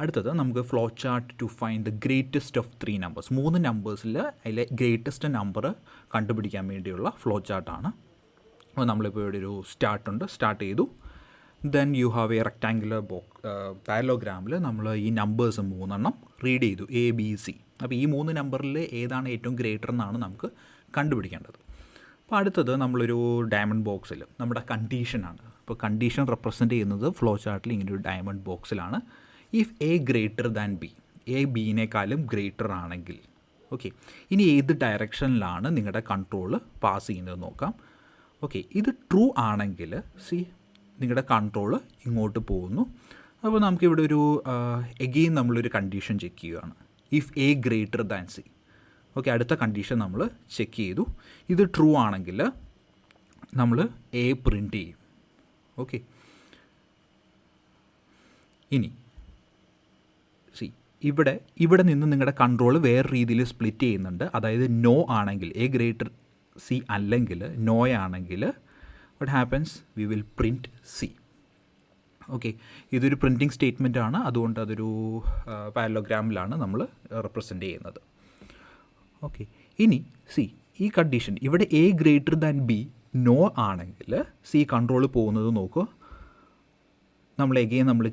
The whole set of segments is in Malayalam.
അടുത്തത് നമുക്ക് flow chart to find the greatest of 3 numbers. 3 നമ്പേഴ്സിൽ അതിലെ ഗ്രേറ്റസ്റ്റ് നമ്പർ കണ്ടുപിടിക്കാൻ വേണ്ടിയുള്ള ഫ്ലോ ചാർട്ടാണ്. അപ്പോൾ നമ്മളിപ്പോൾ ഇവിടെ ഒരു സ്റ്റാർട്ട് ചെയ്തു. Then you have a rectangular പാരലോഗ്രാമിൽ നമ്മൾ ഈ നമ്പേഴ്സ് 3 റീഡ് ചെയ്തു, എ ബി സി. അപ്പോൾ ഈ 3 നമ്പറിൽ ഏതാണ് ഏറ്റവും ഗ്രേറ്റർ എന്നാണ് നമുക്ക് കണ്ടുപിടിക്കേണ്ടത്. അപ്പോൾ അടുത്തത് നമ്മളൊരു ഡയമണ്ട് ബോക്സിൽ നമ്മുടെ കണ്ടീഷനാണ്. അപ്പോൾ കണ്ടീഷൻ റെപ്രസെൻറ്റ് ചെയ്യുന്നത് ഫ്ലോ ചാർട്ടിൽ ഇങ്ങനെ ഒരു ഡയമണ്ട് ബോക്സിലാണ്. If A greater than B, A ബിനേക്കാളും ഗ്രേറ്റർ ആണെങ്കിൽ, ഓക്കെ, ഇനി ഏത് ഡയറക്ഷനിലാണ് നിങ്ങളുടെ കൺട്രോൾ പാസ് ചെയ്യുന്നത് നോക്കാം. ഓക്കെ, ഇത് ട്രൂ ആണെങ്കിൽ നിങ്ങളുടെ കൺട്രോൾ ഇങ്ങോട്ട് പോകുന്നു. അപ്പോൾ നമുക്കിവിടെ ഒരു എഗെയിൻ നമ്മളൊരു കണ്ടീഷൻ ചെക്ക് ചെയ്യുകയാണ്, if A greater than C. Okay, അടുത്ത കണ്ടീഷൻ നമ്മൾ ചെക്ക് ചെയ്തു. ഇത് ട്രൂ ആണെങ്കിൽ നമ്മൾ എ പ്രിൻ്റ് ചെയ്യും. ഓക്കെ, ഇനി ഇവിടെ നിന്ന് നിങ്ങളുടെ കൺട്രോൾ വേറെ രീതിയിൽ സ്പ്ലിറ്റ് ചെയ്യുന്നുണ്ട്. അതായത് നോ ആണെങ്കിൽ, എ ഗ്രേറ്റർ സി അല്ലെങ്കിൽ നോ ആണെങ്കിൽ what happens, we will print C. Okay, ഇതൊരു പ്രിൻറ്റിംഗ് സ്റ്റേറ്റ്മെൻ്റ് ആണ്, അതുകൊണ്ട് അതൊരു പാരലോഗ്രാമിലാണ് നമ്മൾ റെപ്രസെൻ്റ് ചെയ്യുന്നത്. ഓക്കെ, ഇനി ഈ കണ്ടീഷൻ ഇവിടെ A greater than B no ആണെങ്കിൽ സി കൺട്രോൾ പോകുന്നത് നോക്കുക. നമ്മൾ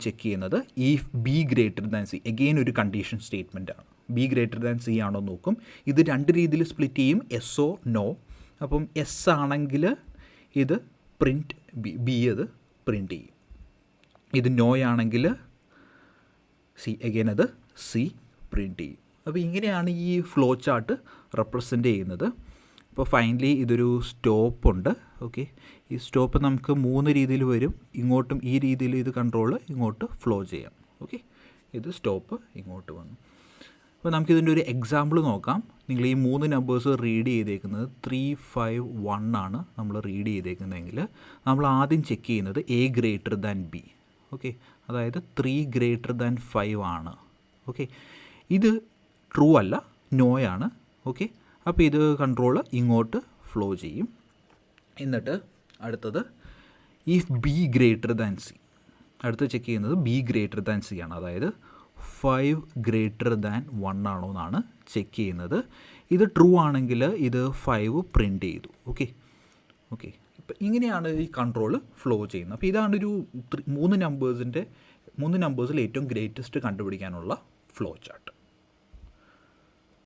ചെക്ക് ചെയ്യുന്നത് if B greater than C, again ഒരു കണ്ടീഷൻ സ്റ്റേറ്റ്മെൻ്റ് ആണ്. ബി ഗ്രേറ്റർ ദാൻ സി ആണോ നോക്കും. ഇത് 2 രീതിയിൽ സ്പ്ലിറ്റ് ചെയ്യും, എസ്സോ നോ. അപ്പം എസ് ആണെങ്കിൽ ഇത് പ്രിൻറ്റ് ബി അത് പ്രിൻറ്റ് ചെയ്യും. ഇത് നോ ആണെങ്കിൽ അത് സി പ്രിൻറ്റ് ചെയ്യും. അപ്പോൾ ഇങ്ങനെയാണ് ഈ ഫ്ലോ ചാർട്ട് റെപ്രസെൻ്റ് ചെയ്യുന്നത്. അപ്പോൾ ഫൈനലി ഇതൊരു സ്റ്റോപ്പുണ്ട്. ഓക്കെ, ഈ സ്റ്റോപ്പ് നമുക്ക് 3 രീതിയിൽ വരും. ഇങ്ങോട്ടും ഈ രീതിയിൽ ഇത് കൺട്രോൾ ഇങ്ങോട്ട് ഫ്ലോ ചെയ്യാം. ഓക്കെ, ഇത് സ്റ്റോപ്പ് ഇങ്ങോട്ട് വന്നു. അപ്പോൾ നമുക്കിതിൻ്റെ ഒരു എക്സാമ്പിൾ നോക്കാം. നിങ്ങൾ ഈ 3 നമ്പേഴ്സ് റീഡ് ചെയ്തേക്കുന്നത് 3, 5, 1 ആണ് നമ്മൾ റീഡ് ചെയ്തേക്കുന്നതെങ്കിൽ നമ്മൾ ആദ്യം ചെക്ക് ചെയ്യുന്നത് A greater than B. Okay, അതായത് 3 ഗ്രേറ്റർ ദാൻ 5 ആണ്. ഓക്കെ, ഇത് ട്രൂ അല്ല, നോയാണ്. ഓക്കെ, അപ്പോൾ ഇത് കൺട്രോൾ ഇങ്ങോട്ട് ഫ്ലോ ചെയ്യും. എന്നിട്ട് അടുത്തത് if B greater than C, അടുത്ത് ചെക്ക് ചെയ്യുന്നത് ബി ഗ്രേറ്റർ ദാൻ സി ആണ്. അതായത് 5 ഗ്രേറ്റർ ദാൻ 1 ആണോ എന്നാണ് ചെക്ക് ചെയ്യുന്നത്. ഇത് ട്രൂ ആണെങ്കിൽ ഇത് 5 പ്രിൻ്റ് ചെയ്തു. ഓക്കെ, ഇപ്പം ഇങ്ങനെയാണ് ഈ കൺട്രോൾ ഫ്ലോ ചെയ്യുന്നത്. അപ്പോൾ ഇതാണ് ഒരു 3 നമ്പേഴ്സിൽ ഏറ്റവും ഗ്രേറ്റസ്റ്റ് കണ്ടുപിടിക്കാനുള്ള ഫ്ലോ ചാർട്ട്.